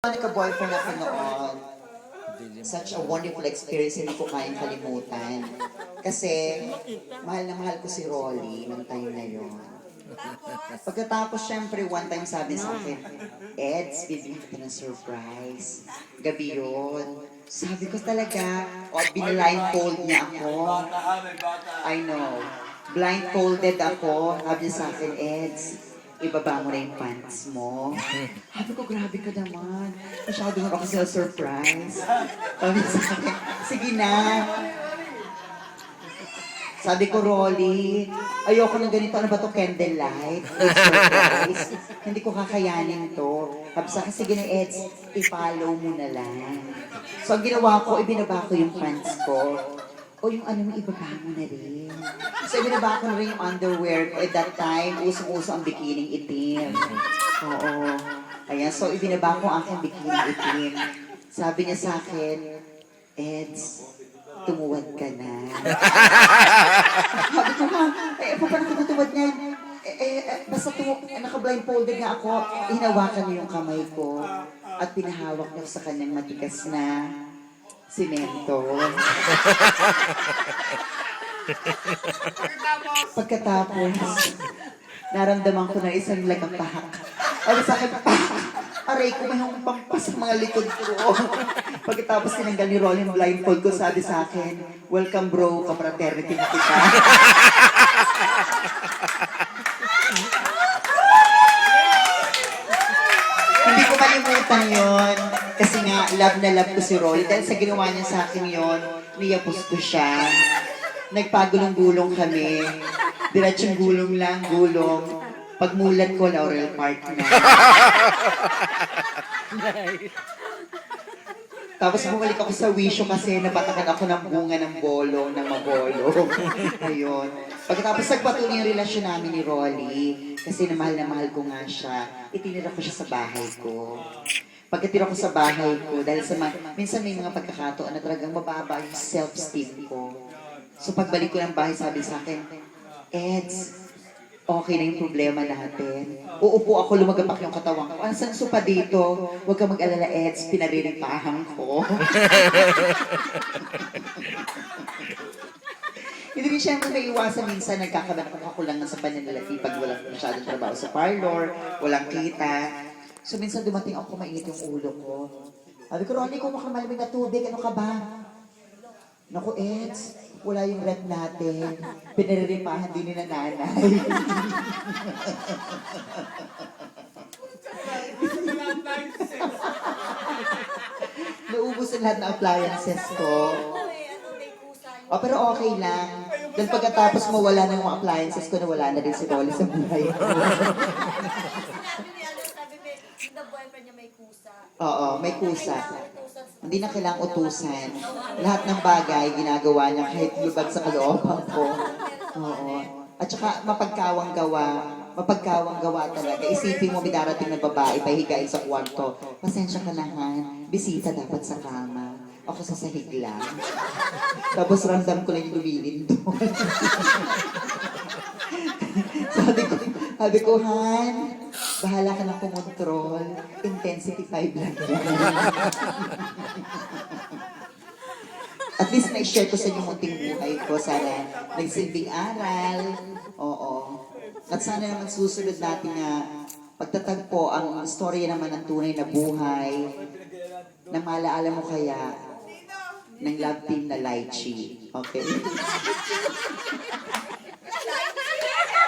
Nagka-boyfriend ako noon. Such a wonderful experience, hindi ko kayang kalimutan. Kasi, mahal na mahal ko si Rolly nung time na yun. Pagkatapos, syempre, one time sabi sa akin, Eds, bibigyan kita ng surprise. Gabi yun. Sabi ko talaga, binblindfold niya ako. I know. Blindfolded ako. Sabi niya sa akin, Eds, ibaba mo na yung pants mo. Sabi ko, grabe ka naman. Masyado nga ako sa surprise. Sabi sa akin, sige na. Sabi ko, Rolly, ayoko ng ganito. Ano ba to candlelight? Surprise. Hindi ko kakayanin to. Sabi sa akin, sige na, Eds, i-follow mo na lang. So, ang ginawa ko, ibinaba ko yung pants ko. O yung ano mo, ibaba mo na rin. So, ibinaba ko na rin yung underwear ko. At that time, usong-uso ang bikining itim. Oo. Ayan, so ibinaba ko ang aking bikining itim. Sabi niya sa akin, Eds, tumuwad ka na. Sabi ko, ha? Paano ko tumuwad niyan? Basta naka-blindfolded nga ako, hinawakan niyo yung kamay ko at pinahawak niyo sa kanyang matigas na simento. Pagkatapos, naramdaman ko na isang lagapahak. Ano sa akin, aray ko, may pampas sa mga likod ko. Pagkatapos tinanggal ni Rolly ng blindfold ko, sabi sa akin, welcome bro, kapraternity na kita. Hindi ko malimutan yon. Kasi nga, love na love ko si Rolly. Dahil sa ginawa niya sa akin yon, niyapos ko siya. Nagpagulong-gulong kami. Diretsong gulong lang, gulong. Pagmulat ko, Laurel Park na. Tapos bumalik ako sa wisyo kasi napatakan ako ng bunga ng bolo, ng mabolo. Ayun. Pagkatapos nagpatuloy yung relasyon namin ni Rolly, kasi na mahal ko nga siya, itinira ko siya sa bahay ko. Pagkatira ko sa bahay ko, dahil sa minsan may mga pagkakataon na talagang mababa yung self-esteem ko. So pagbalik ko ng bahay, sabi sa akin, Eds, okay na yung problema natin. Uupo ako, lumagapak yung katawan ko. Asan sopa dito? Huwag kang mag-alala, Eds, pinariripahan ko. Hindi rin siyempre naiiwasan minsan, nagkakabanak ako lang sa pananalaki pag walang masyadong trabaho sa parlor, walang kita. So minsan dumating ako, mainit yung ulo ko. Sabi ko, Ronnie, kung makamalamig na tubig, ano ka ba? Naku, Eds, wala yung rep natin. Pinariripahan din ni nanay. Naubos ang lahat ng appliances ko. Pero okay lang. Dahil pagkatapos mawala ng mga appliances ko, nawala na din si Rolly sa buhay ko. Oo, may kusa. Hindi na kailangang utusan. Lahat ng bagay, ginagawa niya kahit lubag sa kalooban ko. Oo. At saka, mapagkawang gawa talaga. Isipin mo, may darating na babae, pahigain sa kwarto. Pasensya ka na, Han. Bisita dapat sa kama. Ako sa sahig lang. Tapos ramdam ko na yung lumilin doon. sabi ko, Han, bahala ka na kumontrol. Intensity 5 lang yan. At least na-share ko sa inyo munting buhay ko. Sana nagsilbing aral. Oo. At sana naman susunod natin na pagtatagpo ang storya naman ng tunay na buhay na maalaala mo kaya ng love team na Lychee. Okay?